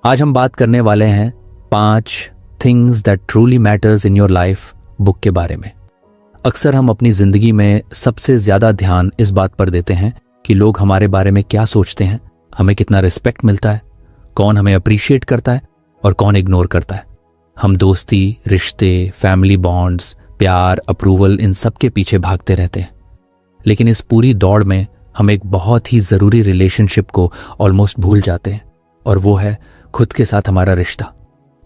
आज हम बात करने वाले हैं 5 things that truly matters in your life book के बारे में। अक्सर हम अपनी जिंदगी में सबसे ज्यादा ध्यान इस बात पर देते हैं कि लोग हमारे बारे में क्या सोचते हैं, हमें कितना रिस्पेक्ट मिलता है, कौन हमें अप्रिशिएट करता है और कौन इग्नोर करता है। हम दोस्ती, रिश्ते, फैमिली बॉन्ड्स, प्यार, अप्रूवल, इन सब के पीछे भागते रहते हैं। लेकिन इस पूरी दौड़ में हम एक बहुत ही ज़रूरी रिलेशनशिप को ऑलमोस्ट भूल जाते हैं, और वो है खुद के साथ हमारा रिश्ता।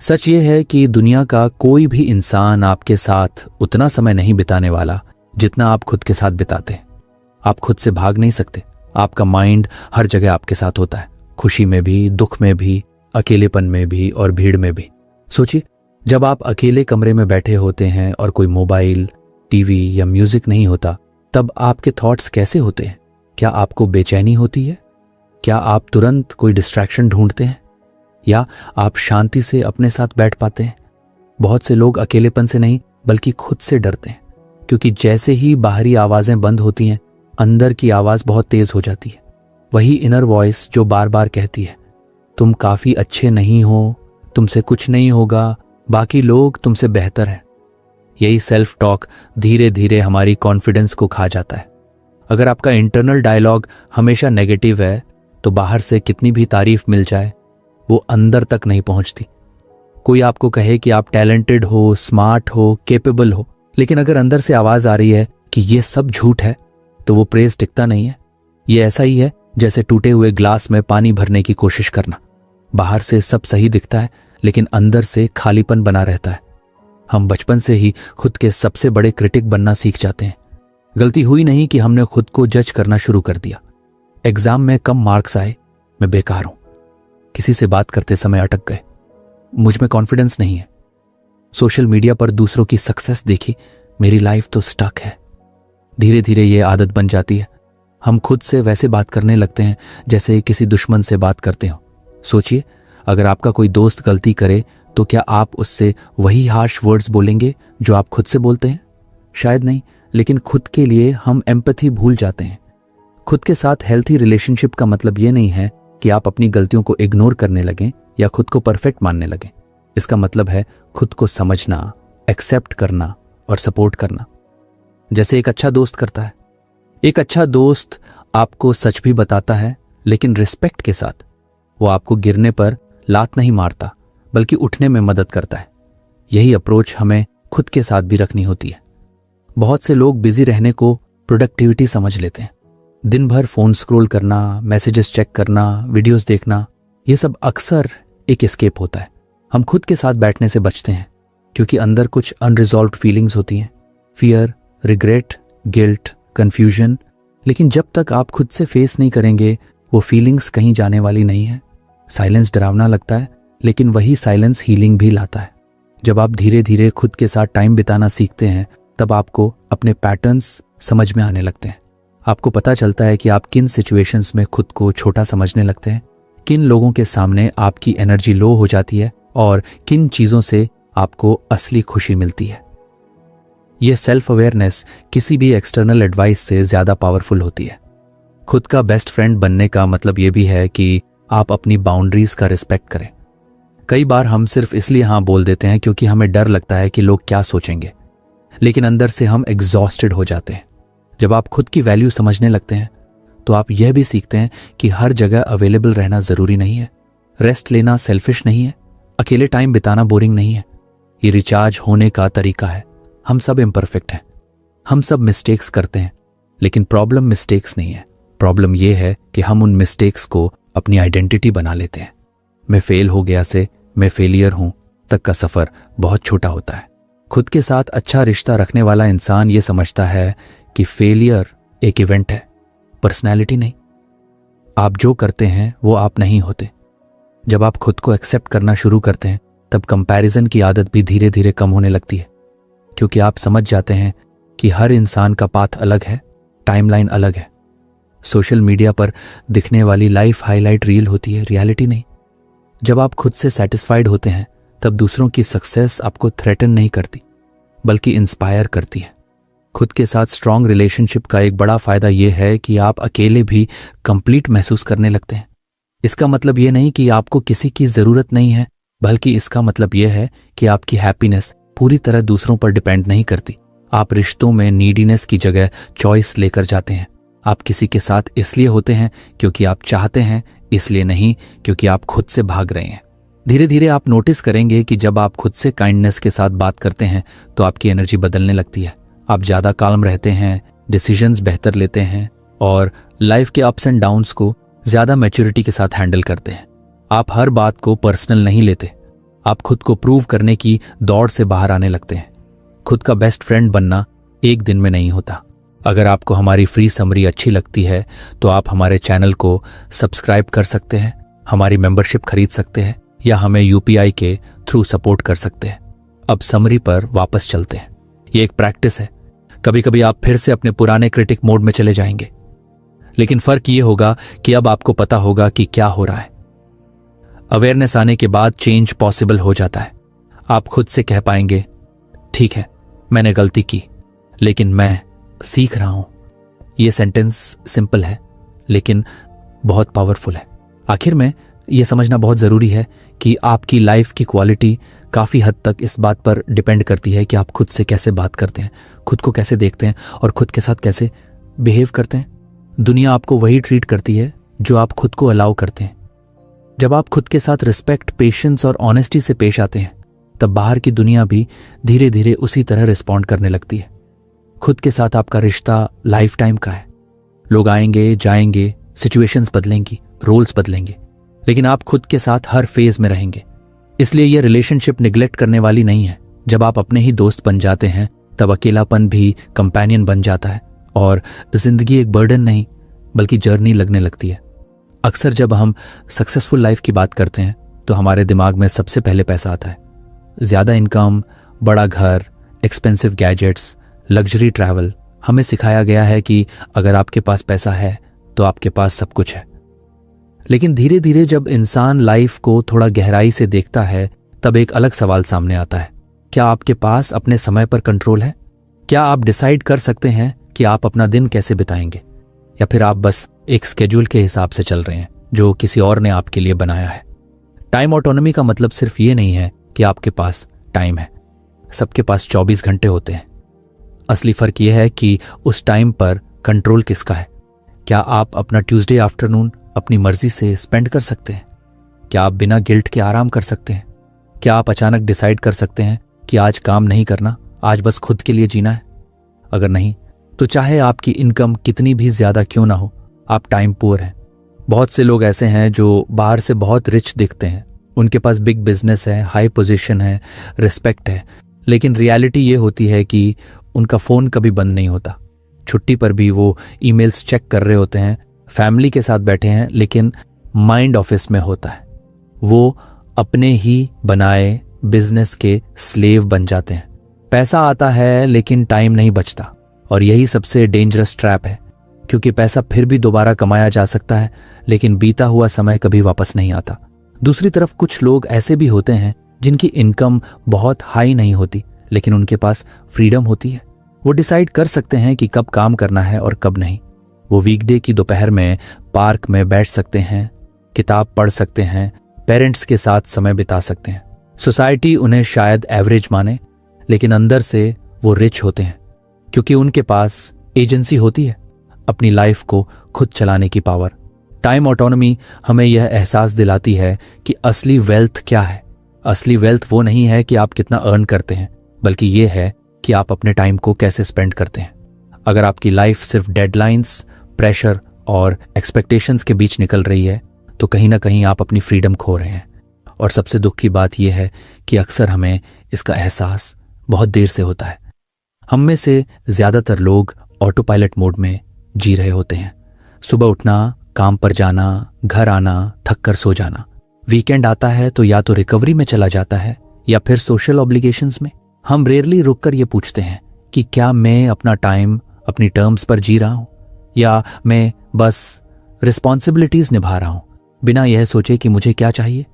सच ये है कि दुनिया का कोई भी इंसान आपके साथ उतना समय नहीं बिताने वाला जितना आप खुद के साथ बिताते हैं। आप खुद से भाग नहीं सकते। आपका माइंड हर जगह आपके साथ होता है, खुशी में भी, दुख में भी, अकेलेपन में भी और भीड़ में भी। सोचिए, जब आप अकेले कमरे में बैठे होते हैं और कोई मोबाइल, टीवी या म्यूजिक नहीं होता, तब आपके थॉट्स कैसे होते हैं? क्या आपको बेचैनी होती है? क्या आप तुरंत कोई डिस्ट्रैक्शन ढूंढते हैं, या आप शांति से अपने साथ बैठ पाते हैं? बहुत से लोग अकेलेपन से नहीं बल्कि खुद से डरते हैं, क्योंकि जैसे ही बाहरी आवाजें बंद होती हैं, अंदर की आवाज बहुत तेज हो जाती है। वही इनर वॉइस जो बार बार कहती है, तुम काफी अच्छे नहीं हो, तुमसे कुछ नहीं होगा, बाकी लोग तुमसे बेहतर हैं। यही सेल्फ टॉक धीरे धीरे हमारी कॉन्फिडेंस को खा जाता है। अगर आपका इंटरनल डायलॉग हमेशा नेगेटिव है, तो बाहर से कितनी भी तारीफ मिल जाए, वो अंदर तक नहीं पहुंचती। कोई आपको कहे कि आप टैलेंटेड हो, स्मार्ट हो, कैपेबल हो, लेकिन अगर अंदर से आवाज आ रही है कि ये सब झूठ है, तो वो प्रेज टिकता नहीं है। ये ऐसा ही है जैसे टूटे हुए ग्लास में पानी भरने की कोशिश करना। बाहर से सब सही दिखता है, लेकिन अंदर से खालीपन बना रहता है। हम बचपन से ही खुद के सबसे बड़े क्रिटिक बनना सीख जाते हैं। गलती हुई नहीं कि हमने खुद को जज करना शुरू कर दिया। एग्जाम में कम मार्क्स आए, मैं बेकार हूं। किसी से बात करते समय अटक गए, मुझ में कॉन्फिडेंस नहीं है। सोशल मीडिया पर दूसरों की सक्सेस देखी, मेरी लाइफ तो स्टक है। धीरे धीरे ये आदत बन जाती है। हम खुद से वैसे बात करने लगते हैं जैसे किसी दुश्मन से बात करते हो। सोचिए, अगर आपका कोई दोस्त गलती करे, तो क्या आप उससे वही हार्श वर्ड्स बोलेंगे जो आप खुद से बोलते हैं? शायद नहीं, लेकिन खुद के लिए हम एम्पैथी भूल जाते हैं। खुद के साथ हेल्थी रिलेशनशिप का मतलब ये नहीं है कि आप अपनी गलतियों को इग्नोर करने लगें या खुद को परफेक्ट मानने लगें। इसका मतलब है खुद को समझना, एक्सेप्ट करना और सपोर्ट करना, जैसे एक अच्छा दोस्त करता है। एक अच्छा दोस्त आपको सच भी बताता है, लेकिन रिस्पेक्ट के साथ। वो आपको गिरने पर लात नहीं मारता, बल्कि उठने में मदद करता है। यही अप्रोच हमें खुद के साथ भी रखनी होती है। बहुत से लोग बिजी रहने को प्रोडक्टिविटी समझ लेते हैं। दिन भर फोन स्क्रॉल करना, मैसेजेस चेक करना, वीडियोस देखना, ये सब अक्सर एक एस्केप होता है। हम खुद के साथ बैठने से बचते हैं, क्योंकि अंदर कुछ अनरिजॉल्व्ड फीलिंग्स होती हैं, फियर, रिग्रेट, गिल्ट, कंफ्यूजन। लेकिन जब तक आप खुद से फेस नहीं करेंगे, वो फीलिंग्स कहीं जाने वाली नहीं है। साइलेंस डरावना लगता है, लेकिन वही साइलेंस हीलिंग भी लाता है। जब आप धीरे धीरे खुद के साथ टाइम बिताना सीखते हैं, तब आपको अपने पैटर्न्स समझ में आने लगते हैं। आपको पता चलता है कि आप किन सिचुएशंस में खुद को छोटा समझने लगते हैं, किन लोगों के सामने आपकी एनर्जी लो हो जाती है और किन चीज़ों से आपको असली खुशी मिलती है। यह सेल्फ अवेयरनेस किसी भी एक्सटर्नल एडवाइस से ज़्यादा पावरफुल होती है। खुद का बेस्ट फ्रेंड बनने का मतलब ये भी है कि आप अपनी बाउंड्रीज का रिस्पेक्ट करें। कई बार हम सिर्फ इसलिए हाँ बोल देते हैं क्योंकि हमें डर लगता है कि लोग क्या सोचेंगे, लेकिन अंदर से हम एग्जॉस्टेड हो जाते हैं। जब आप खुद की वैल्यू समझने लगते हैं, तो आप यह भी सीखते हैं कि हर जगह अवेलेबल रहना जरूरी नहीं है। रेस्ट लेना सेल्फिश नहीं है। अकेले टाइम बिताना बोरिंग नहीं है। ये रिचार्ज होने का तरीका है। हम सब इम्परफेक्ट हैं, हम सब मिस्टेक्स करते हैं, लेकिन प्रॉब्लम मिस्टेक्स नहीं है। प्रॉब्लम यह है कि हम उन मिस्टेक्स को अपनी आइडेंटिटी बना लेते हैं। मैं फेल हो गया से मैं फेलियर हूं तक का सफर बहुत छोटा होता है। खुद के साथ अच्छा रिश्ता रखने वाला इंसान ये समझता है कि फेलियर एक इवेंट है, पर्सनैलिटी नहीं। आप जो करते हैं वो आप नहीं होते। जब आप खुद को एक्सेप्ट करना शुरू करते हैं, तब कंपैरिजन की आदत भी धीरे धीरे कम होने लगती है, क्योंकि आप समझ जाते हैं कि हर इंसान का पाथ अलग है, टाइमलाइन अलग है। सोशल मीडिया पर दिखने वाली लाइफ हाईलाइट रील होती है, रियलिटी नहीं। जब आप खुद से सेटिस्फाइड होते हैं, तब दूसरों की सक्सेस आपको थ्रेटन नहीं करती, बल्कि इंस्पायर करती है। खुद के साथ स्ट्रांग रिलेशनशिप का एक बड़ा फायदा यह है कि आप अकेले भी कंप्लीट महसूस करने लगते हैं। इसका मतलब ये नहीं कि आपको किसी की ज़रूरत नहीं है, बल्कि इसका मतलब यह है कि आपकी हैप्पीनेस पूरी तरह दूसरों पर डिपेंड नहीं करती। आप रिश्तों में नीडीनेस की जगह चॉइस लेकर जाते हैं। आप किसी के साथ इसलिए होते हैं क्योंकि आप चाहते हैं, इसलिए नहीं क्योंकि आप खुद से भाग रहे हैं। धीरे धीरे आप नोटिस करेंगे कि जब आप खुद से काइंडनेस के साथ बात करते हैं तो आपकी एनर्जी बदलने लगती है। आप ज़्यादा काल्म रहते हैं, डिसीजंस बेहतर लेते हैं और लाइफ के अप्स एंड डाउन्स को ज़्यादा मैच्योरिटी के साथ हैंडल करते हैं। आप हर बात को पर्सनल नहीं लेते। आप खुद को प्रूव करने की दौड़ से बाहर आने लगते हैं। खुद का बेस्ट फ्रेंड बनना एक दिन में नहीं होता। अगर आपको हमारी फ्री समरी अच्छी लगती है तो आप हमारे चैनल को सब्सक्राइब कर सकते हैं, हमारी मेंबरशिप खरीद सकते हैं या हमें यूपीआई के थ्रू सपोर्ट कर सकते हैं। अब समरी पर वापस चलते हैं। ये एक प्रैक्टिस है। कभी कभी आप फिर से अपने पुराने क्रिटिक मोड में चले जाएंगे, लेकिन फर्क ये होगा कि अब आपको पता होगा कि क्या हो रहा है। अवेयरनेस आने के बाद चेंज पॉसिबल हो जाता है। आप खुद से कह पाएंगे, ठीक है, मैंने गलती की, लेकिन मैं सीख रहा हूं। यह सेंटेंस सिंपल है लेकिन बहुत पावरफुल है। आखिर में यह समझना बहुत जरूरी है कि आपकी लाइफ की क्वालिटी काफी हद तक इस बात पर डिपेंड करती है कि आप खुद से कैसे बात करते हैं, खुद को कैसे देखते हैं और खुद के साथ कैसे बिहेव करते हैं। दुनिया आपको वही ट्रीट करती है जो आप खुद को अलाउ करते हैं। जब आप खुद के साथ रिस्पेक्ट, पेशेंस और ऑनेस्टी से पेश आते हैं, तब बाहर की दुनिया भी धीरे धीरे उसी तरह रिस्पॉन्ड करने लगती है। खुद के साथ आपका रिश्ता लाइफ टाइम का है। लोग आएंगे, जाएंगे, सिचुएशंस बदलेंगी, रोल्स बदलेंगे, लेकिन आप खुद के साथ हर फेज में रहेंगे। इसलिए यह रिलेशनशिप निगलेक्ट करने वाली नहीं है। जब आप अपने ही दोस्त बन जाते हैं, तब अकेलापन भी कंपेनियन बन जाता है और जिंदगी एक बर्डन नहीं बल्कि जर्नी लगने लगती है। अक्सर जब हम सक्सेसफुल लाइफ की बात करते हैं तो हमारे दिमाग में सबसे पहले पैसा आता है। ज्यादा इनकम, बड़ा घर, एक्सपेंसिव गैजेट्स, लग्जरी ट्रैवल। हमें सिखाया गया है कि अगर आपके पास पैसा है तो आपके पास सब कुछ है। लेकिन धीरे धीरे जब इंसान लाइफ को थोड़ा गहराई से देखता है, तब एक अलग सवाल सामने आता है। क्या आपके पास अपने समय पर कंट्रोल है? क्या आप डिसाइड कर सकते हैं कि आप अपना दिन कैसे बिताएंगे, या फिर आप बस एक स्केड्यूल के हिसाब से चल रहे हैं जो किसी और ने आपके लिए बनाया है? टाइम ऑटोनॉमी का मतलब सिर्फ ये नहीं है कि आपके पास टाइम है। सबके पास 24 घंटे होते हैं। असली फर्क यह है कि उस टाइम पर कंट्रोल किसका है। क्या आप अपना ट्यूसडे आफ्टरनून अपनी मर्जी से स्पेंड कर सकते हैं? क्या आप बिना गिल्ट के आराम कर सकते हैं? क्या आप अचानक डिसाइड कर सकते हैं कि आज काम नहीं करना, आज बस खुद के लिए जीना है? अगर नहीं, तो चाहे आपकी इनकम कितनी भी ज्यादा क्यों ना हो, आप टाइम पुअर हैं। बहुत से लोग ऐसे हैं जो बाहर से बहुत रिच दिखते हैं, उनके पास बिग बिजनेस है, हाई पोजीशन है, रिस्पेक्ट है, लेकिन रियलिटी ये होती है कि उनका फोन कभी बंद नहीं होता। छुट्टी पर भी वो ईमेल्स चेक कर रहे होते हैं, फैमिली के साथ बैठे हैं, लेकिन माइंड ऑफिस में होता है। वो अपने ही बनाए बिजनेस के स्लेव बन जाते हैं। पैसा आता है लेकिन टाइम नहीं बचता, और यही सबसे डेंजरस ट्रैप है, क्योंकि पैसा फिर भी दोबारा कमाया जा सकता है, लेकिन बीता हुआ समय कभी वापस नहीं आता। दूसरी तरफ कुछ लोग ऐसे भी होते हैं जिनकी इनकम बहुत हाई नहीं होती, लेकिन उनके पास फ्रीडम होती है। वो डिसाइड कर सकते हैं कि कब काम करना है और कब नहीं। वो वीकडे की दोपहर में पार्क में बैठ सकते हैं, किताब पढ़ सकते हैं, पेरेंट्स के साथ समय बिता सकते हैं। सोसाइटी उन्हें शायद एवरेज माने, लेकिन अंदर से वो रिच होते हैं, क्योंकि उनके पास एजेंसी होती है, अपनी लाइफ को खुद चलाने की पावर। टाइम ऑटोनॉमी हमें यह एहसास दिलाती है कि असली वेल्थ क्या है। असली वेल्थ वो नहीं है कि आप कितना अर्न करते हैं, बल्कि ये है कि आप अपने टाइम को कैसे स्पेंड करते हैं। अगर आपकी लाइफ सिर्फ डेडलाइंस, प्रेशर और एक्सपेक्टेशंस के बीच निकल रही है, तो कहीं ना कहीं आप अपनी फ्रीडम खो रहे हैं। और सबसे दुख की बात यह है कि अक्सर हमें इसका एहसास बहुत देर से होता है। हम में से ज्यादातर लोग ऑटो पायलट मोड में जी रहे होते हैं। सुबह उठना, काम पर जाना, घर आना, थक कर सो जाना। वीकेंड आता है तो या तो रिकवरी में चला जाता है या फिर सोशल ऑब्लिगेशंस में। हम रेयरली रुककर ये पूछते हैं कि क्या मैं अपना टाइम अपनी टर्म्स पर जी रहा हूं, या मैं बस रिस्पॉन्सिबिलिटीज निभा रहा हूं बिना यह सोचे कि मुझे क्या चाहिए।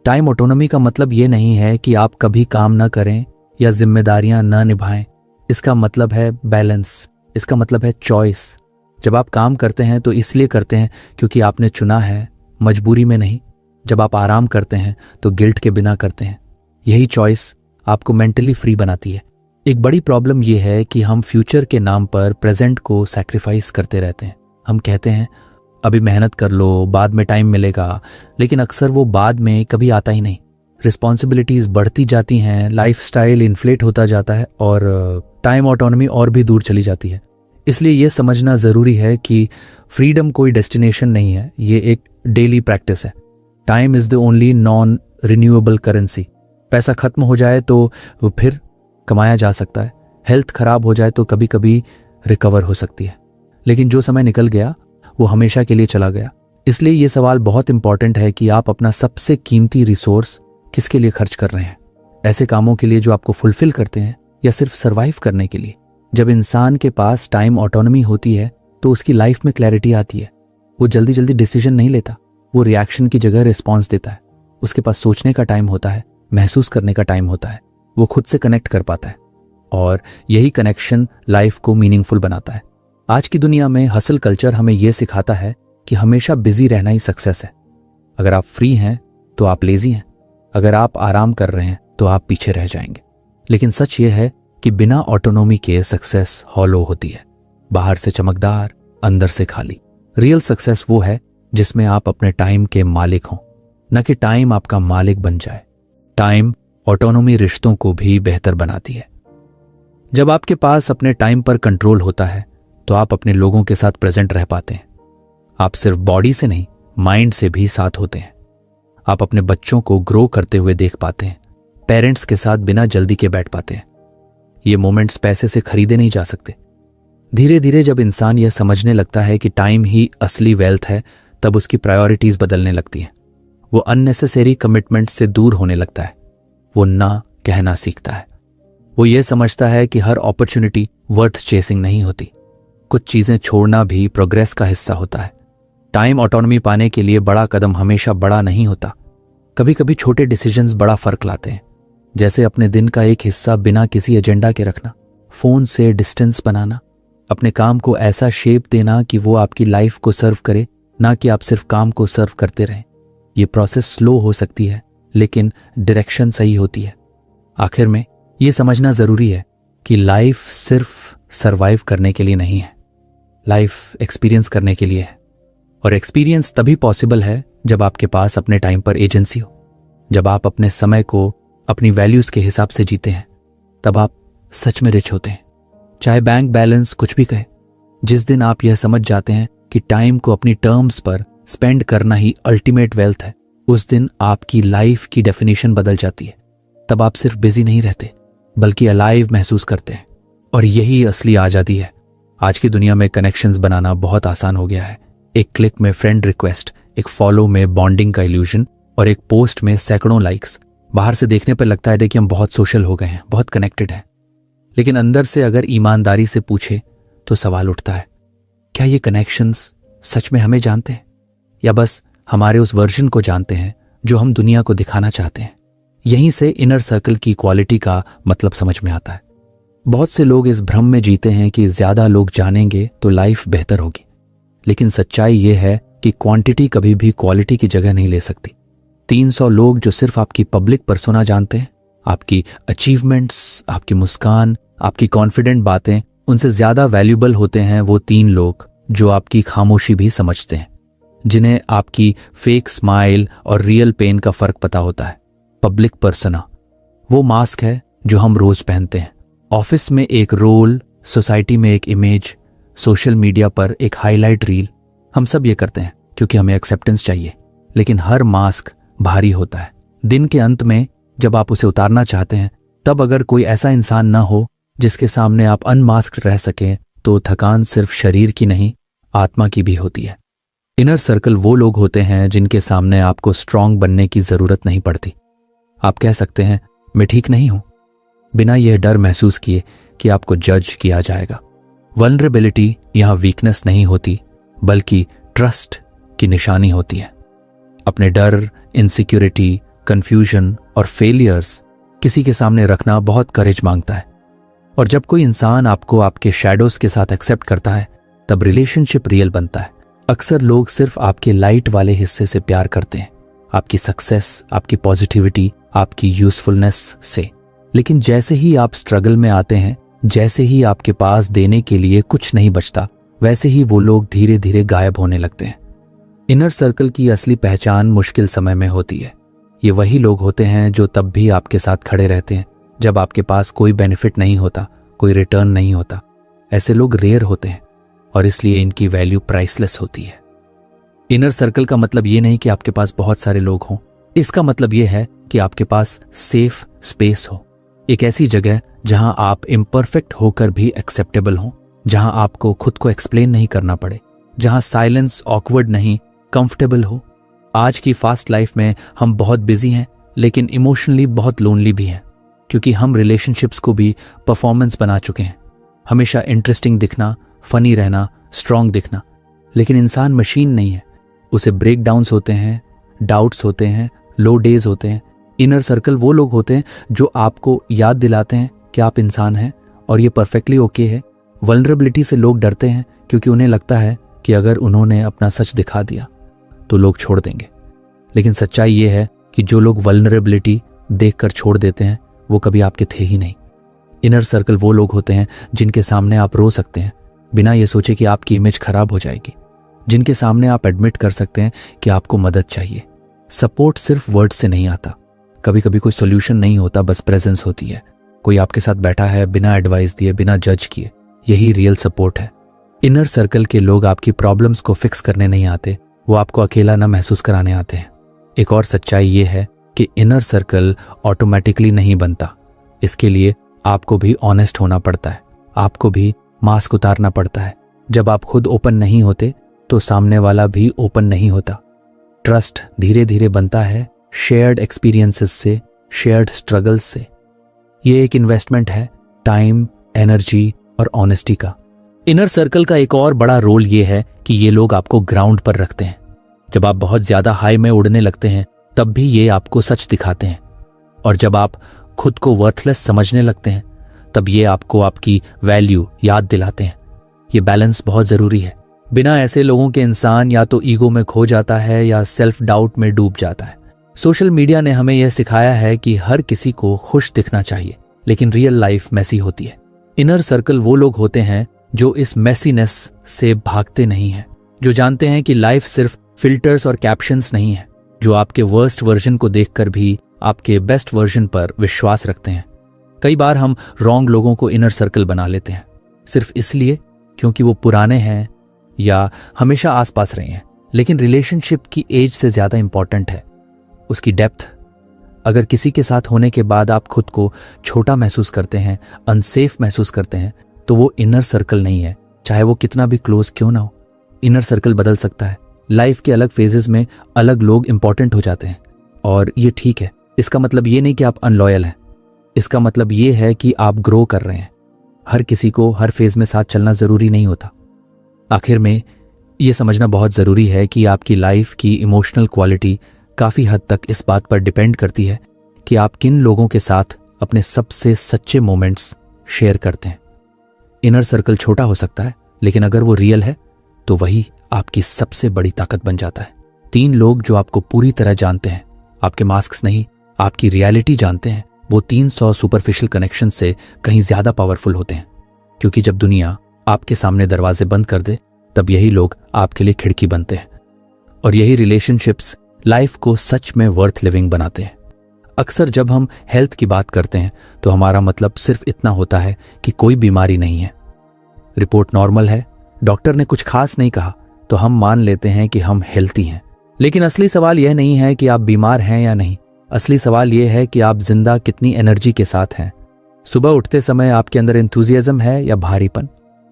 टाइम ऑटोनॉमी का मतलब ये नहीं है कि आप कभी काम ना करें या जिम्मेदारियां न निभाएं। इसका मतलब है बैलेंस, इसका मतलब है चॉइस। जब आप काम करते हैं तो इसलिए करते हैं क्योंकि आपने चुना है, मजबूरी में नहीं। जब आप आराम करते हैं तो गिल्ट के बिना करते हैं। यही चॉइस आपको मेंटली फ्री बनाती है। एक बड़ी प्रॉब्लम यह है कि हम फ्यूचर के नाम पर प्रेजेंट को सैक्रिफाइस करते रहते हैं। हम कहते हैं अभी मेहनत कर लो, बाद में टाइम मिलेगा, लेकिन अक्सर वो बाद में कभी आता ही नहीं। रिस्पॉन्सिबिलिटीज बढ़ती जाती हैं, लाइफस्टाइल इन्फ्लेट होता जाता है और टाइम ऑटोनॉमी और भी दूर चली जाती है। इसलिए यह समझना ज़रूरी है कि फ्रीडम कोई डेस्टिनेशन नहीं है, ये एक डेली प्रैक्टिस है। Time is the only non renewable currency. पैसा खत्म हो जाए तो वो फिर कमाया जा सकता है, हेल्थ खराब हो जाए तो कभी कभी रिकवर हो सकती है, लेकिन जो समय निकल गया वो हमेशा के लिए चला गया। इसलिए ये सवाल बहुत इंपॉर्टेंट है कि आप अपना सबसे कीमती रिसोर्स किसके लिए खर्च कर रहे हैं। ऐसे कामों के लिए जो आपको फुलफिल करते हैं या सिर्फ सर्वाइव करने के लिए। जब इंसान के पास टाइम ऑटोनॉमी होती है तो उसकी लाइफ में क्लैरिटी आती है। वो जल्दी जल्दी डिसीजन नहीं लेता, वो रिएक्शन की जगह रिस्पॉन्स देता है। उसके पास सोचने का टाइम होता है, महसूस करने का टाइम होता है। वो खुद से कनेक्ट कर पाता है और यही कनेक्शन लाइफ को मीनिंगफुल बनाता है। आज की दुनिया में हसल कल्चर हमें यह सिखाता है कि हमेशा बिजी रहना ही सक्सेस है। अगर आप फ्री हैं तो आप लेजी हैं, अगर आप आराम कर रहे हैं तो आप पीछे रह जाएंगे। लेकिन सच ये है कि बिना ऑटोनॉमी के सक्सेस हॉलो होती है, बाहर से चमकदार, अंदर से खाली। रियल सक्सेस वो है जिसमें आप अपने टाइम के मालिक हों, न कि टाइम आपका मालिक बन जाए। टाइम ऑटोनॉमी रिश्तों को भी बेहतर बनाती है। जब आपके पास अपने टाइम पर कंट्रोल होता है तो आप अपने लोगों के साथ प्रेजेंट रह पाते हैं। आप सिर्फ बॉडी से नहीं, माइंड से भी साथ होते हैं। आप अपने बच्चों को ग्रो करते हुए देख पाते हैं, पेरेंट्स के साथ बिना जल्दी के बैठ पाते हैं। ये मोमेंट्स पैसे से खरीदे नहीं जा सकते। धीरे धीरे जब इंसान यह समझने लगता है कि टाइम ही असली वेल्थ है, तब उसकी प्रायोरिटीज बदलने लगती हैं। वो अननेसेसरी कमिटमेंट से दूर होने लगता है। वो ना कहना सीखता है। वो ये समझता है कि हर अपॉर्चुनिटी वर्थ चेसिंग नहीं होती। कुछ चीजें छोड़ना भी प्रोग्रेस का हिस्सा होता है। टाइम ऑटोनॉमी पाने के लिए बड़ा कदम हमेशा बड़ा नहीं होता। कभी कभी छोटे डिसीजंस बड़ा फर्क लाते हैं, जैसे अपने दिन का एक हिस्सा बिना किसी एजेंडा के रखना, फोन से डिस्टेंस बनाना, अपने काम को ऐसा शेप देना कि वो आपकी लाइफ को सर्व करे, ना कि आप सिर्फ काम को सर्व करते रहें। ये प्रोसेस स्लो हो सकती है, लेकिन डायरेक्शन सही होती है। आखिर में ये समझना जरूरी है कि लाइफ सिर्फ सरवाइव करने के लिए नहीं है, लाइफ एक्सपीरियंस करने के लिए है। और एक्सपीरियंस तभी पॉसिबल है जब आपके पास अपने टाइम पर एजेंसी हो, जब आप अपने समय को अपनी वैल्यूज के हिसाब से जीते हैं, तब आप सच में रिच होते हैं। चाहे बैंक बैलेंस कुछ भी कहे, जिस दिन आप यह समझ जाते हैं कि टाइम को अपनी टर्म्स पर स्पेंड करना ही अल्टीमेट वेल्थ है, उस दिन आपकी लाइफ की डेफिनेशन बदल जाती है। तब आप सिर्फ बिजी नहीं रहते, बल्कि अलाइव महसूस करते हैं। और यही असली आज़ादी है। आज की दुनिया में कनेक्शंस बनाना बहुत आसान हो गया है। एक क्लिक में फ्रेंड रिक्वेस्ट, एक फॉलो में बॉन्डिंग का इल्यूजन और एक पोस्ट में सैकड़ों लाइक्स। बाहर से देखने पर लगता है कि हम बहुत सोशल हो गए हैं, बहुत कनेक्टेड हैं। लेकिन अंदर से अगर ईमानदारी से पूछे तो सवाल उठता है, क्या ये कनेक्शंस सच में हमें जानते हैं या बस हमारे उस वर्जन को जानते हैं जो हम दुनिया को दिखाना चाहते हैं? यहीं से इनर सर्कल की क्वालिटी का मतलब समझ में आता है। बहुत से लोग इस भ्रम में जीते हैं कि ज्यादा लोग जानेंगे तो लाइफ बेहतर होगी, लेकिन सच्चाई यह है कि क्वांटिटी कभी भी क्वालिटी की जगह नहीं ले सकती। 300 लोग जो सिर्फ आपकी पब्लिक पर्सोना जानते हैं, आपकी अचीवमेंट्स, आपकी मुस्कान, आपकी कॉन्फिडेंट बातें, उनसे ज्यादा वैल्यूबल होते हैं वो 3 लोग जो आपकी खामोशी भी समझते हैं, जिन्हें आपकी फेक स्माइल और रियल पेन का फर्क पता होता है। पब्लिक पर्सोना वो मास्क है जो हम रोज पहनते हैं। ऑफिस में एक रोल, सोसाइटी में एक इमेज, सोशल मीडिया पर एक हाईलाइट रील। हम सब ये करते हैं क्योंकि हमें एक्सेप्टेंस चाहिए, लेकिन हर मास्क भारी होता है। दिन के अंत में जब आप उसे उतारना चाहते हैं, तब अगर कोई ऐसा इंसान ना हो जिसके सामने आप अनमास्क रह सकें, तो थकान सिर्फ शरीर की नहीं, आत्मा की भी होती है। इनर सर्कल वो लोग होते हैं जिनके सामने आपको स्ट्रांग बनने की जरूरत नहीं पड़ती। आप कह सकते हैं मैं ठीक नहीं हूं, बिना यह डर महसूस किए कि आपको जज किया जाएगा। वल्नरेबिलिटी यहां वीकनेस नहीं होती, बल्कि ट्रस्ट की निशानी होती है। अपने डर, इनसिक्योरिटी, कंफ्यूजन और फेलियर्स किसी के सामने रखना बहुत करेज मांगता है। और जब कोई इंसान आपको आपके शैडोज के साथ एक्सेप्ट करता है, तब रिलेशनशिप रियल बनता है। अक्सर लोग सिर्फ आपके लाइट वाले हिस्से से प्यार करते हैं, आपकी सक्सेस, आपकी पॉजिटिविटी, आपकी यूजफुलनेस से। लेकिन जैसे ही आप स्ट्रगल में आते हैं, जैसे ही आपके पास देने के लिए कुछ नहीं बचता, वैसे ही वो लोग धीरे धीरे गायब होने लगते हैं। इनर सर्कल की असली पहचान मुश्किल समय में होती है। ये वही लोग होते हैं जो तब भी आपके साथ खड़े रहते हैं जब आपके पास कोई बेनिफिट नहीं होता, कोई रिटर्न नहीं होता। ऐसे लोग रेयर होते हैं और इसलिए इनकी वैल्यू प्राइसलेस होती है। इनर सर्कल का मतलब ये नहीं कि आपके पास बहुत सारे लोग हों। इसका मतलब ये है कि आपके पास सेफ स्पेस हो, एक ऐसी जगह जहां आप इम्परफेक्ट होकर भी एक्सेप्टेबल हों, जहां आपको खुद को एक्सप्लेन नहीं करना पड़े, जहां साइलेंस ऑकवर्ड नहीं, कंफर्टेबल हो। आज की फास्ट लाइफ में हम बहुत बिजी हैं, लेकिन इमोशनली बहुत लोनली भी हैं, क्योंकि हम रिलेशनशिप्स को भी परफॉर्मेंस बना चुके हैं। हमेशा इंटरेस्टिंग दिखना, फनी रहना, स्ट्रांग दिखना। लेकिन इंसान मशीन नहीं है, उसे ब्रेक डाउन्स होते हैं, डाउट्स होते हैं, लो डेज होते हैं। इनर सर्कल वो लोग होते हैं जो आपको याद दिलाते हैं कि आप इंसान हैं और ये परफेक्टली ओके है। वल्नरेबिलिटी से लोग डरते हैं क्योंकि उन्हें लगता है कि अगर उन्होंने अपना सच दिखा दिया तो लोग छोड़ देंगे। लेकिन सच्चाई ये है कि जो लोग वल्नरेबिलिटी देखकर छोड़ देते हैं वो कभी आपके थे ही नहीं। इनर सर्कल वो लोग होते हैं जिनके सामने आप रो सकते हैं बिना ये सोचे कि आपकी इमेज खराब हो जाएगी, जिनके सामने आप एडमिट कर सकते हैं कि आपको मदद चाहिए। सपोर्ट सिर्फ वर्ड से नहीं आता। कभी कभी कोई सॉल्यूशन नहीं होता, बस प्रेजेंस होती है। कोई आपके साथ बैठा है बिना एडवाइस दिए, बिना जज किए। यही रियल सपोर्ट है। इनर सर्कल के लोग आपकी प्रॉब्लम्स को फिक्स करने नहीं आते, वो आपको अकेला न महसूस कराने आते हैं। एक और सच्चाई ये है कि इनर सर्कल ऑटोमेटिकली नहीं बनता। इसके लिए आपको भी ऑनेस्ट होना पड़ता है, आपको भी मास्क उतारना पड़ता है। जब आप खुद ओपन नहीं होते तो सामने वाला भी ओपन नहीं होता। ट्रस्ट धीरे धीरे बनता है शेयर्ड एक्सपीरियंसेस से, शेयर्ड स्ट्रगल्स से। ये एक इन्वेस्टमेंट है, टाइम, एनर्जी और ऑनेस्टी का। इनर सर्कल का एक और बड़ा रोल ये है कि ये लोग आपको ग्राउंड पर रखते हैं। जब आप बहुत ज्यादा हाई में उड़ने लगते हैं तब भी ये आपको सच दिखाते हैं, और जब आप खुद को वर्थलेस समझने लगते हैं तब ये आपको आपकी वैल्यू याद दिलाते हैं। ये बैलेंस बहुत जरूरी है। बिना ऐसे लोगों के इंसान या तो ईगो में खो जाता है या सेल्फ डाउट में डूब जाता है। सोशल मीडिया ने हमें यह सिखाया है कि हर किसी को खुश दिखना चाहिए, लेकिन रियल लाइफ मैसी होती है। इनर सर्कल वो लोग होते हैं जो इस मैसीनेस से भागते नहीं हैं, जो जानते हैं कि लाइफ सिर्फ फिल्टर्स और कैप्शंस नहीं है, जो आपके वर्स्ट वर्जन को देखकर भी आपके बेस्ट वर्जन पर विश्वास रखते हैं। कई बार हम रॉन्ग लोगों को इनर सर्कल बना लेते हैं, सिर्फ इसलिए क्योंकि वो पुराने हैं या हमेशा आसपास रहे हैं। लेकिन रिलेशनशिप की एज से ज्यादा इंपॉर्टेंट है उसकी डेप्थ। अगर किसी के साथ होने के बाद आप खुद को छोटा महसूस करते हैं, अनसेफ महसूस करते हैं, तो वो इनर सर्कल नहीं है, चाहे वो कितना भी क्लोज क्यों ना हो। इनर सर्कल बदल सकता है। लाइफ के अलग फेजेस में अलग लोग इंपॉर्टेंट हो जाते हैं और ये ठीक है। इसका मतलब ये नहीं कि आप अनलॉयल हैं, इसका मतलब ये है कि आप ग्रो कर रहे हैं। हर किसी को हर फेज में साथ चलना जरूरी नहीं होता। आखिर में ये समझना बहुत जरूरी है कि आपकी लाइफ की इमोशनल क्वालिटी काफी हद तक इस बात पर डिपेंड करती है कि आप किन लोगों के साथ अपने सबसे सच्चे मोमेंट्स शेयर करते हैं। इनर सर्कल छोटा हो सकता है, लेकिन अगर वो रियल है तो वही आपकी सबसे बड़ी ताकत बन जाता है। 3 लोग जो आपको पूरी तरह जानते हैं, आपके मास्क्स नहीं, आपकी रियलिटी जानते हैं, वो 300 सुपरफिशियल कनेक्शन से कहीं ज्यादा पावरफुल होते हैं। क्योंकि जब दुनिया आपके सामने दरवाजे बंद कर दे तब यही लोग आपके लिए खिड़की बनते हैं, और यही रिलेशनशिप्स लाइफ को सच में वर्थ लिविंग बनाते हैं। अक्सर जब हम हेल्थ की बात करते हैं तो हमारा मतलब सिर्फ इतना होता है कि कोई बीमारी नहीं है, रिपोर्ट नॉर्मल है, डॉक्टर ने कुछ खास नहीं कहा, तो हम मान लेते हैं कि हम हेल्थी हैं। लेकिन असली सवाल यह नहीं है कि आप बीमार हैं या नहीं। असली सवाल यह है कि आप जिंदा कितनी एनर्जी के साथ हैं। सुबह उठते समय आपके अंदर एंथुजियाज्म है या भारीपन?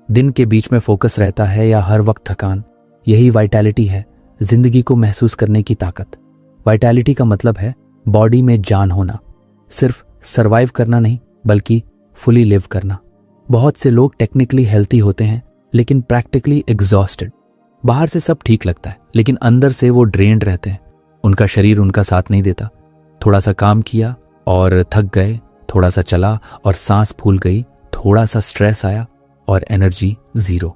दिन के बीच में फोकस रहता है या हर वक्त थकान? यही वाइटैलिटी है, जिंदगी को महसूस करने की ताकत। वाइटैलिटी का मतलब है बॉडी में जान होना, सिर्फ सरवाइव करना नहीं बल्कि फुली लिव करना। बहुत से लोग टेक्निकली हेल्थी होते हैं लेकिन प्रैक्टिकली एग्जॉस्टेड। बाहर से सब ठीक लगता है लेकिन अंदर से वो ड्रेन्ड रहते हैं। उनका शरीर उनका साथ नहीं देता। थोड़ा सा काम किया और थक गए, थोड़ा सा चला और सांस फूल गई, थोड़ा सा स्ट्रेस आया और एनर्जी जीरो।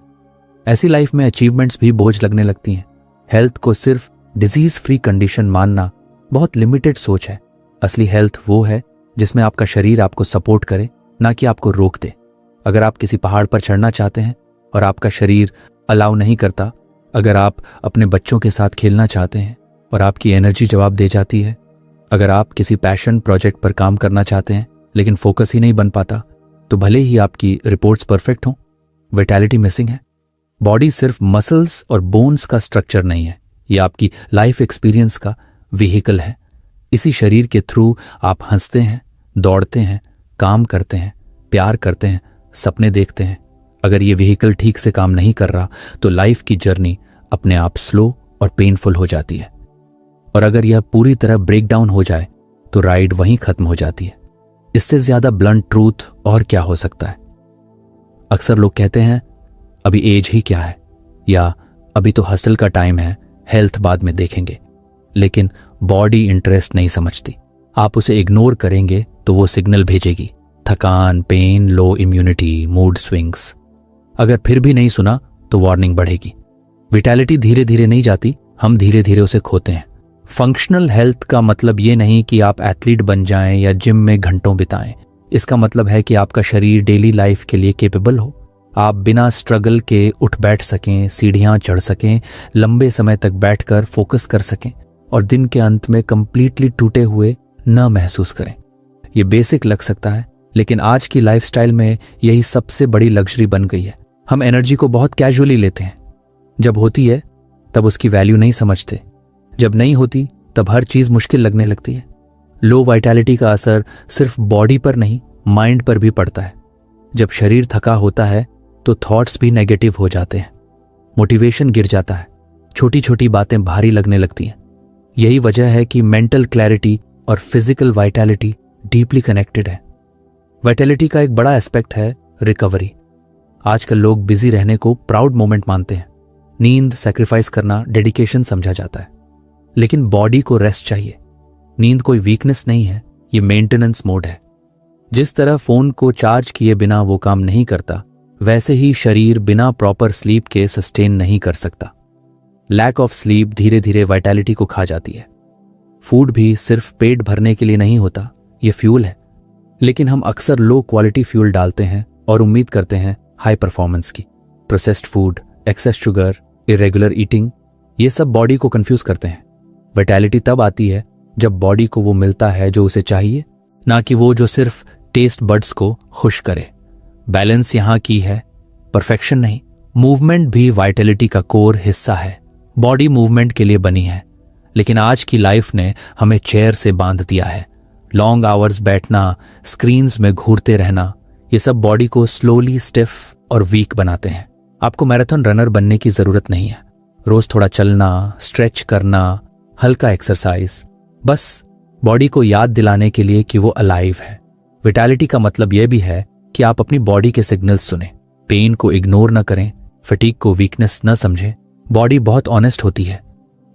ऐसी लाइफ में अचीवमेंट्स भी बोझ लगने लगती हैं। हेल्थ को सिर्फ डिजीज फ्री कंडीशन मानना बहुत लिमिटेड सोच है। असली हेल्थ वो है जिसमें आपका शरीर आपको सपोर्ट करे, ना कि आपको रोक दे। अगर आप किसी पहाड़ पर चढ़ना चाहते हैं और आपका शरीर अलाउ नहीं करता, अगर आप अपने बच्चों के साथ खेलना चाहते हैं और आपकी एनर्जी जवाब दे जाती है, अगर आप किसी पैशन प्रोजेक्ट पर काम करना चाहते हैं लेकिन फोकस ही नहीं बन पाता, तो भले ही आपकी रिपोर्ट्स परफेक्ट हों, विटैलिटी मिसिंग है। बॉडी सिर्फ मसल्स और बोन्स का स्ट्रक्चर नहीं है, ये आपकी लाइफ एक्सपीरियंस का व्हीकल है। इसी शरीर के थ्रू आप हंसते हैं, दौड़ते हैं, काम करते हैं, प्यार करते हैं, सपने देखते हैं। अगर ये व्हीकल ठीक से काम नहीं कर रहा तो लाइफ की जर्नी अपने आप स्लो और पेनफुल हो जाती है। और अगर यह पूरी तरह ब्रेक डाउन हो जाए तो राइड वहीं खत्म हो जाती है। इससे ज्यादा ब्लंट ट्रूथ और क्या हो सकता है। अक्सर लोग कहते हैं अभी एज ही क्या है, या अभी तो हसल का टाइम है, हेल्थ बाद में देखेंगे। लेकिन बॉडी इंटरेस्ट नहीं समझती। आप उसे इग्नोर करेंगे तो वो सिग्नल भेजेगी, थकान, pain, low immunity, mood swings. अगर फिर भी नहीं सुना तो वार्निंग बढ़ेगी। विटैलिटी धीरे धीरे नहीं जाती, हम धीरे धीरे उसे खोते हैं। फंक्शनल हेल्थ का मतलब ये नहीं कि आप एथलीट बन जाएं या जिम में घंटों बिताएं। इसका मतलब है कि आपका शरीर डेली लाइफ के लिए कैपेबल हो। आप बिना स्ट्रगल के उठ बैठ सकें, सीढ़ियां चढ़ सकें, लंबे समय तक बैठकर फोकस कर सकें और दिन के अंत में कंप्लीटली टूटे हुए न महसूस करें। ये बेसिक लग सकता है, लेकिन आज की लाइफस्टाइल में यही सबसे बड़ी लग्जरी बन गई है। हम एनर्जी को बहुत कैजुअली लेते हैं। जब होती है तब उसकी वैल्यू नहीं समझते, जब नहीं होती तब हर चीज मुश्किल लगने लगती है। लो वाइटैलिटी का असर सिर्फ बॉडी पर नहीं, माइंड पर भी पड़ता है। जब शरीर थका होता है तो थॉट्स भी नेगेटिव हो जाते हैं, मोटिवेशन गिर जाता है, छोटी छोटी बातें भारी लगने लगती हैं। यही वजह है कि मेंटल क्लैरिटी और फिजिकल वाइटैलिटी डीपली कनेक्टेड है। वाइटैलिटी का एक बड़ा एस्पेक्ट है रिकवरी। आजकल लोग बिजी रहने को प्राउड मोमेंट मानते हैं। नींद सैक्रिफाइस करना डेडिकेशन समझा जाता है, लेकिन बॉडी को रेस्ट चाहिए। नींद कोई वीकनेस नहीं है, ये मेंटेनेंस मोड है। जिस तरह फोन को चार्ज किए बिना वो काम नहीं करता, वैसे ही शरीर बिना प्रॉपर स्लीप के सस्टेन नहीं कर सकता। लैक ऑफ स्लीप धीरे धीरे वाइटैलिटी को खा जाती है। फूड भी सिर्फ पेट भरने के लिए नहीं होता, ये फ्यूल है। लेकिन हम अक्सर लो क्वालिटी फ्यूल डालते हैं और उम्मीद करते हैं हाई परफॉर्मेंस की। Processed food, excess sugar, irregular eating, ये सब बॉडी को कंफ्यूज करते हैं। वाइटैलिटी तब आती है जब बॉडी को वो मिलता है जो उसे चाहिए, ना कि वो जो सिर्फ टेस्ट बड्स को खुश करे। बैलेंस यहाँ की है, परफेक्शन नहीं। मूवमेंट भी वाइटैलिटी का कोर हिस्सा है। बॉडी मूवमेंट के लिए बनी है, लेकिन आज की लाइफ ने हमें चेयर से बांध दिया है। लॉन्ग आवर्स बैठना, स्क्रीन्स में घूरते रहना, ये सब बॉडी को स्लोली स्टिफ और वीक बनाते हैं। आपको मैराथन रनर बनने की जरूरत नहीं है। रोज थोड़ा चलना, स्ट्रेच करना, हल्का एक्सरसाइज, बस बॉडी को याद दिलाने के लिए कि वो अलाइव है। विटैलिटी का मतलब यह भी है कि आप अपनी बॉडी के सिग्नल्स सुने, पेन को इग्नोर न करें, फटीग को वीकनेस न समझें। बॉडी बहुत ऑनेस्ट होती है,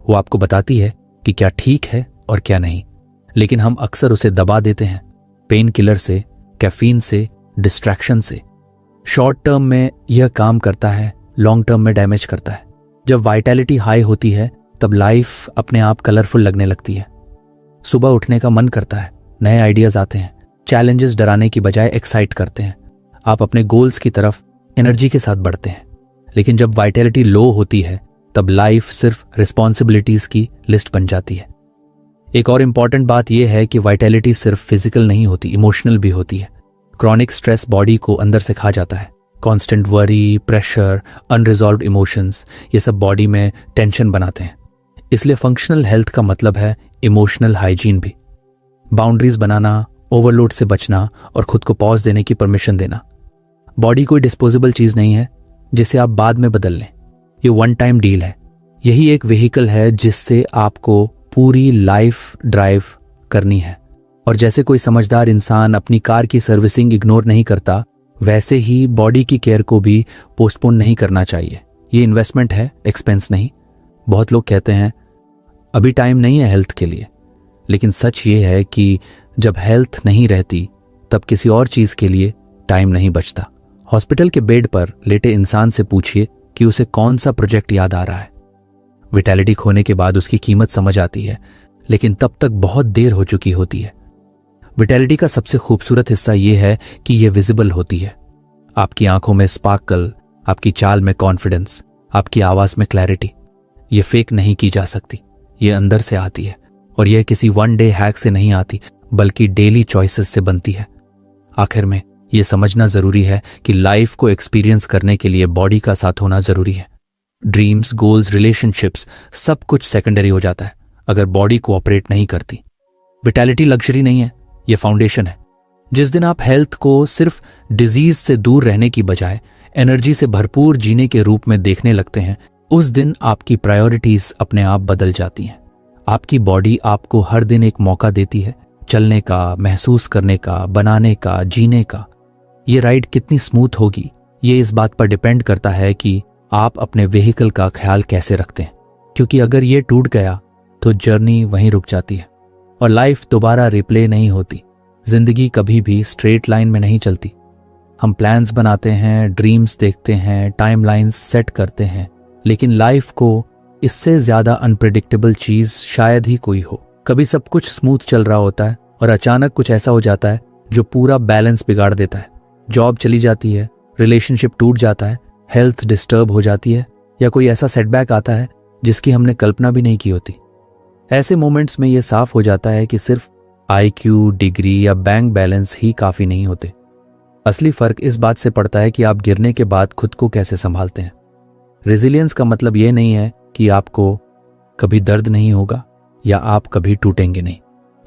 वो आपको बताती है कि क्या ठीक है और क्या नहीं, लेकिन हम अक्सर उसे दबा देते हैं, पेन किलर से, कैफीन से, डिस्ट्रैक्शन से। शॉर्ट टर्म में यह काम करता है, लॉन्ग टर्म में डैमेज करता है। जब वाइटैलिटी हाई होती है तब लाइफ अपने आप कलरफुल लगने लगती है। सुबह उठने का मन करता है, नए आइडियाज आते हैं, चैलेंजेस डराने की बजाय एक्साइट करते हैं। आप अपने गोल्स की तरफ एनर्जी के साथ बढ़ते हैं। लेकिन जब वाइटैलिटी लो होती है तब लाइफ सिर्फ रिस्पॉन्सिबिलिटीज की लिस्ट बन जाती है। एक और इंपॉर्टेंट बात यह है कि वाइटैलिटी सिर्फ फिजिकल नहीं होती, इमोशनल भी होती है। क्रॉनिक स्ट्रेस बॉडी को अंदर से खा जाता है। Constant worry, pressure, unresolved emotions, ये सब बॉडी में टेंशन बनाते हैं। इसलिए फंक्शनल हेल्थ का मतलब है इमोशनल हाइजीन भी। बाउंड्रीज बनाना, ओवरलोड से बचना और खुद को पॉज देने की परमिशन देना। बॉडी कोई डिस्पोजेबल चीज नहीं है जिसे आप बाद में बदल लें। ये वन टाइम डील है। यही एक व्हीकल है जिससे आपको पूरी लाइफ ड्राइव करनी है। और जैसे कोई समझदार इंसान अपनी कार की सर्विसिंग इग्नोर नहीं करता, वैसे ही बॉडी की केयर को भी पोस्टपोन नहीं करना चाहिए। ये इन्वेस्टमेंट है, एक्सपेंस नहीं। बहुत लोग कहते हैं अभी टाइम नहीं है हेल्थ के लिए, लेकिन सच ये है कि जब हेल्थ नहीं रहती तब किसी और चीज के लिए टाइम नहीं बचता। हॉस्पिटल के बेड पर लेटे इंसान से पूछिए कि उसे कौन सा प्रोजेक्ट याद आ रहा है। विटैलिटी खोने के बाद उसकी कीमत समझ आती है, लेकिन तब तक बहुत देर हो चुकी होती है। विटैलिटी का सबसे खूबसूरत हिस्सा यह है कि यह विजिबल होती है। आपकी आंखों में स्पार्कल, आपकी चाल में कॉन्फिडेंस, आपकी आवाज में क्लैरिटी। यह फेक नहीं की जा सकती, यह अंदर से आती है, और यह किसी वन डे हैक से नहीं आती, बल्कि डेली चॉइसेस से बनती है। आखिर में यह समझना जरूरी है कि लाइफ को एक्सपीरियंस करने के लिए बॉडी का साथ होना जरूरी है। ड्रीम्स, गोल्स, रिलेशनशिप्स, सब कुछ सेकेंडरी हो जाता है अगर बॉडी कोऑपरेट नहीं करती। विटैलिटी लग्जरी नहीं है, यह फाउंडेशन है। जिस दिन आप हेल्थ को सिर्फ डिजीज से दूर रहने की बजाय एनर्जी से भरपूर जीने के रूप में देखने लगते हैं, उस दिन आपकी प्रायोरिटीज अपने आप बदल जाती हैं। आपकी बॉडी आपको हर दिन एक मौका देती है चलने का, महसूस करने का, बनाने का, जीने का। ये राइड कितनी स्मूथ होगी, ये इस बात पर डिपेंड करता है कि आप अपने व्हीकल का ख्याल कैसे रखते हैं, क्योंकि अगर ये टूट गया तो जर्नी वहीं रुक जाती है और लाइफ दोबारा रिप्ले नहीं होती। जिंदगी कभी भी स्ट्रेट लाइन में नहीं चलती। हम प्लान्स बनाते हैं, ड्रीम्स देखते हैं, टाइमलाइंस सेट करते हैं, लेकिन लाइफ को इससे ज्यादा अनप्रेडिक्टेबल चीज शायद ही कोई हो। कभी सब कुछ स्मूथ चल रहा होता है और अचानक कुछ ऐसा हो जाता है जो पूरा बैलेंस बिगाड़ देता है। जॉब चली जाती है, रिलेशनशिप टूट जाता है, हेल्थ डिस्टर्ब हो जाती है, या कोई ऐसा सेटबैक आता है जिसकी हमने कल्पना भी नहीं की होती। ऐसे मोमेंट्स में यह साफ हो जाता है कि सिर्फ IQ, डिग्री या बैंक बैलेंस ही काफी नहीं होते। असली फर्क इस बात से पड़ता है कि आप गिरने के बाद खुद को कैसे संभालते हैं। रेजिलियंस का मतलब यह नहीं है कि आपको कभी दर्द नहीं होगा या आप कभी टूटेंगे नहीं।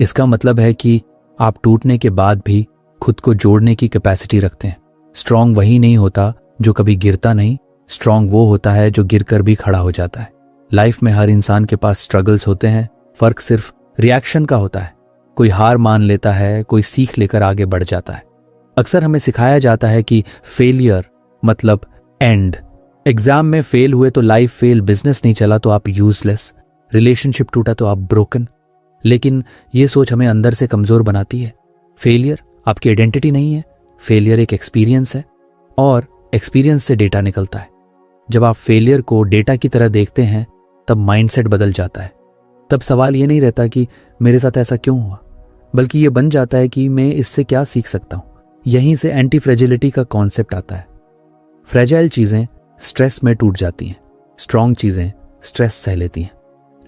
इसका मतलब है कि आप टूटने के बाद भी खुद को जोड़ने की कैपेसिटी रखते हैं। स्ट्रांग वही नहीं होता जो कभी गिरता नहीं, स्ट्रांग वो होता है जो गिरकर भी खड़ा हो जाता है। लाइफ में हर इंसान के पास स्ट्रगल्स होते हैं, फर्क सिर्फ रिएक्शन का होता है। कोई हार मान लेता है, कोई सीख लेकर आगे बढ़ जाता है। अक्सर हमें सिखाया जाता है कि फेलियर मतलब एंड। एग्जाम में फेल हुए तो लाइफ फेल, बिजनेस नहीं चला तो आप यूजलेस, रिलेशनशिप टूटा तो आप ब्रोकन। लेकिन यह सोच हमें अंदर से कमजोर बनाती है। फेलियर आपकी आइडेंटिटी नहीं है, फेलियर एक एक्सपीरियंस है, और एक्सपीरियंस से डेटा निकलता है। जब आप फेलियर को डेटा की तरह देखते हैं तब माइंडसेट बदल जाता है। तब सवाल ये नहीं रहता कि मेरे साथ ऐसा क्यों हुआ, बल्कि ये बन जाता है कि मैं इससे क्या सीख सकता हूं। यहीं से एंटी फ्रेजिलिटी का कॉन्सेप्ट आता है। फ्रेजाइल चीजें स्ट्रेस में टूट जाती हैं, स्ट्रांग चीजें स्ट्रेस सह लेती हैं,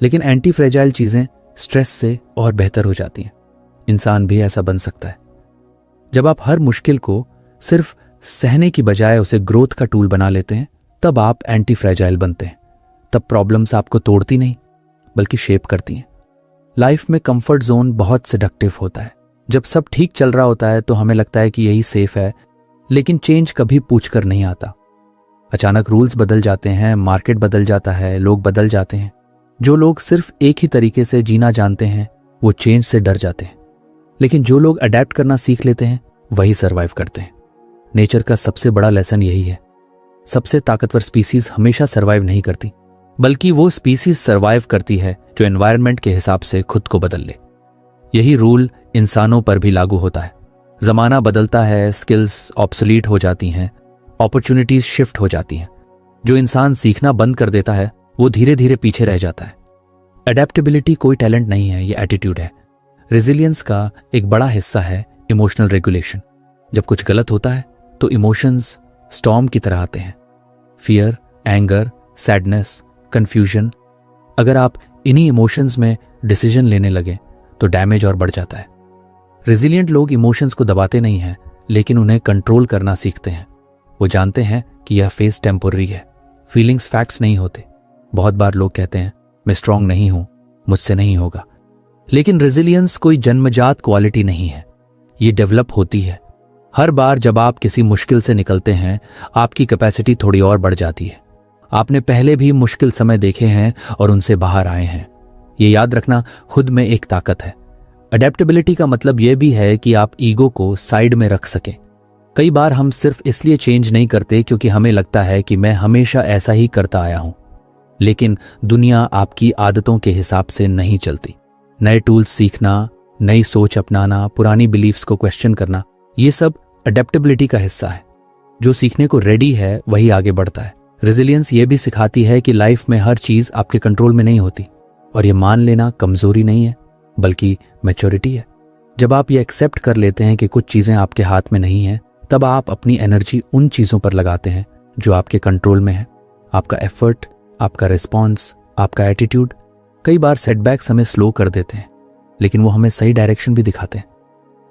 लेकिन एंटी फ्रेजाइल चीजें स्ट्रेस से और बेहतर हो जाती हैं। इंसान भी ऐसा बन सकता है। जब आप हर मुश्किल को सिर्फ सहने की बजाय उसे ग्रोथ का टूल बना लेते हैं, तब आप एंटी फ्रेजाइल बनते हैं। तब प्रॉब्लम्स आपको तोड़ती नहीं बल्कि शेप करती हैं। लाइफ में कंफर्ट जोन बहुत सेडक्टिव होता है। जब सब ठीक चल रहा होता है तो हमें लगता है कि यही सेफ है, लेकिन चेंज कभी पूछकर नहीं आता। अचानक रूल्स बदल जाते हैं, मार्केट बदल जाता है, लोग बदल जाते हैं। जो लोग सिर्फ एक ही तरीके से जीना जानते हैं वो चेंज से डर जाते हैं, लेकिन जो लोग अडेप्ट करना सीख लेते हैं वही सर्वाइव करते हैं। नेचर का सबसे बड़ा लेसन यही है। सबसे ताकतवर स्पीसीज हमेशा सर्वाइव नहीं करती, बल्कि वो स्पीसीज सर्वाइव करती है जो एनवायरनमेंट के हिसाब से खुद को बदल ले। यही रूल इंसानों पर भी लागू होता है। जमाना बदलता है, स्किल्स ऑब्सोलीट हो जाती हैं, अपॉर्चुनिटीज शिफ्ट हो जाती हैं। जो इंसान सीखना बंद कर देता है वो धीरे धीरे पीछे रह जाता है। अडेप्टेबिलिटी कोई टैलेंट नहीं है, ये एटीट्यूड है। रेजिलियंस का एक बड़ा हिस्सा है इमोशनल रेगुलेशन। जब कुछ गलत होता है तो इमोशंस स्टॉर्म की तरह आते हैं। Fear, anger, sadness, confusion. अगर आप इन्हीं इमोशंस में डिसीजन लेने लगे तो डैमेज और बढ़ जाता है। रेजिलियंट लोग इमोशंस को दबाते नहीं हैं, लेकिन उन्हें कंट्रोल करना सीखते हैं। वो जानते हैं कि यह फेज टेम्पोररी है। फीलिंग्स फैक्ट्स नहीं होते। बहुत बार लोग कहते हैं मैं स्ट्रांग नहीं हूं, मुझसे नहीं होगा। लेकिन रेजिलियंस कोई जन्मजात क्वालिटी नहीं है, ये डेवलप होती है। हर बार जब आप किसी मुश्किल से निकलते हैं आपकी कैपेसिटी थोड़ी और बढ़ जाती है। आपने पहले भी मुश्किल समय देखे हैं और उनसे बाहर आए हैं। ये याद रखना खुद में एक ताकत है। अडेप्टेबिलिटी का मतलब यह भी है कि आप ईगो को साइड में रख सकें। कई बार हम सिर्फ इसलिए चेंज नहीं करते क्योंकि हमें लगता है कि मैं हमेशा ऐसा ही करता आया हूं, लेकिन दुनिया आपकी आदतों के हिसाब से नहीं चलती। नए टूल्स सीखना, नई सोच अपनाना, पुरानी बिलीफ्स को क्वेश्चन करना, ये सब अडेप्टेबिलिटी का हिस्सा है। जो सीखने को रेडी है वही आगे बढ़ता है। रेजिलियंस ये भी सिखाती है कि लाइफ में हर चीज आपके कंट्रोल में नहीं होती, और ये मान लेना कमजोरी नहीं है बल्कि मैच्योरिटी है। जब आप ये एक्सेप्ट कर लेते हैं कि कुछ चीजें आपके हाथ में नहीं है, तब आप अपनी एनर्जी उन चीजों पर लगाते हैं जो आपके कंट्रोल में है। आपका एफर्ट, आपका रिस्पॉन्स, आपका एटीट्यूड। कई बार सेटबैक्स हमें स्लो कर देते हैं, लेकिन वो हमें सही डायरेक्शन भी दिखाते हैं।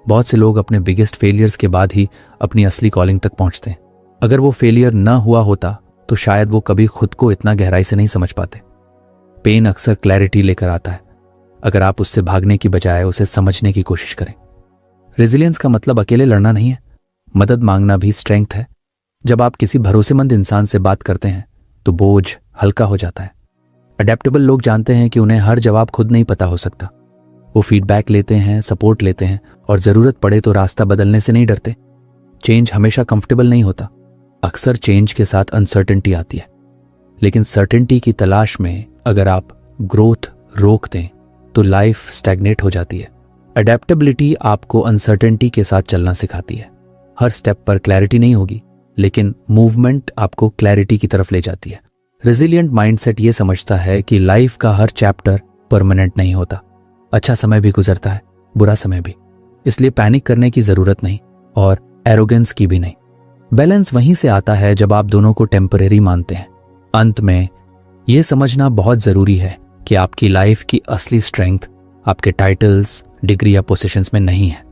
बहुत से लोग अपने बिगेस्ट फेलियर्स के बाद ही अपनी असली कॉलिंग तक पहुंचते हैं। अगर वो फेलियर ना हुआ होता तो शायद वो कभी खुद को इतना गहराई से नहीं समझ पाते। पेन अक्सर क्लैरिटी लेकर आता है, अगर आप उससे भागने की बजाय उसे समझने की कोशिश करें। रेजिलियंस का मतलब अकेले लड़ना नहीं है, मदद मांगना भी स्ट्रेंथ है। जब आप किसी भरोसेमंद इंसान से बात करते हैं तो बोझ हल्का हो जाता है। अडेप्टेबल लोग जानते हैं कि उन्हें हर जवाब खुद नहीं पता हो सकता। वो फीडबैक लेते हैं, सपोर्ट लेते हैं, और जरूरत पड़े तो रास्ता बदलने से नहीं डरते। चेंज हमेशा कंफर्टेबल नहीं होता। अक्सर चेंज के साथ अनसर्टेनिटी आती है, लेकिन सर्टेनिटी की तलाश में अगर आप ग्रोथ रोक दें तो लाइफ स्टैग्नेट हो जाती है। अडेप्टेबिलिटी आपको अनसर्टेनिटी के साथ चलना सिखाती है। हर स्टेप पर क्लैरिटी नहीं होगी, लेकिन मूवमेंट आपको क्लैरिटी की तरफ ले जाती है। रेजिलिएंट माइंडसेट ये समझता है कि लाइफ का हर चैप्टर परमानेंट नहीं होता। अच्छा समय भी गुजरता है, बुरा समय भी। इसलिए पैनिक करने की जरूरत नहीं और एरोगेंस की भी नहीं। बैलेंस वहीं से आता है जब आप दोनों को टेम्परेरी मानते हैं। अंत में यह समझना बहुत जरूरी है कि आपकी लाइफ की असली स्ट्रेंथ आपके टाइटल्स, डिग्री या पोजीशंस में नहीं है।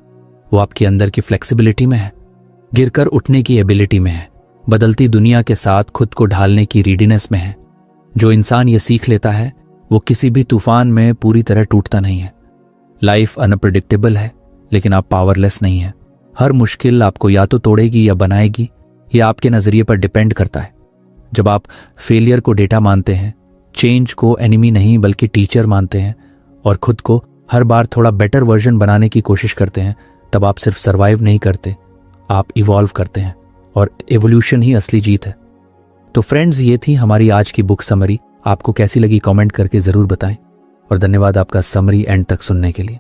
वो आपके अंदर की फ्लेक्सिबिलिटी में है, गिरकर उठने की एबिलिटी में है, बदलती दुनिया के साथ खुद को ढालने की रीडीनेस में है। जो इंसान ये सीख लेता है वो किसी भी तूफान में पूरी तरह टूटता नहीं है। लाइफ अनप्रेडिक्टेबल है, लेकिन आप पावरलेस नहीं है। हर मुश्किल आपको या तो तोड़ेगी या बनाएगी, यह आपके नजरिए पर डिपेंड करता है। जब आप फेलियर को डेटा मानते हैं, चेंज को एनिमी नहीं बल्कि टीचर मानते हैं, और खुद को हर बार थोड़ा बेटर वर्जन बनाने की कोशिश करते हैं, तब आप सिर्फ सर्वाइव नहीं करते, आप इवॉल्व करते हैं, और एवोल्यूशन ही असली जीत है। तो फ्रेंड्स, ये थी हमारी आज की बुक समरी। आपको कैसी लगी कमेंट करके जरूर बताएं, और धन्यवाद आपका समरी एंड तक सुनने के लिए।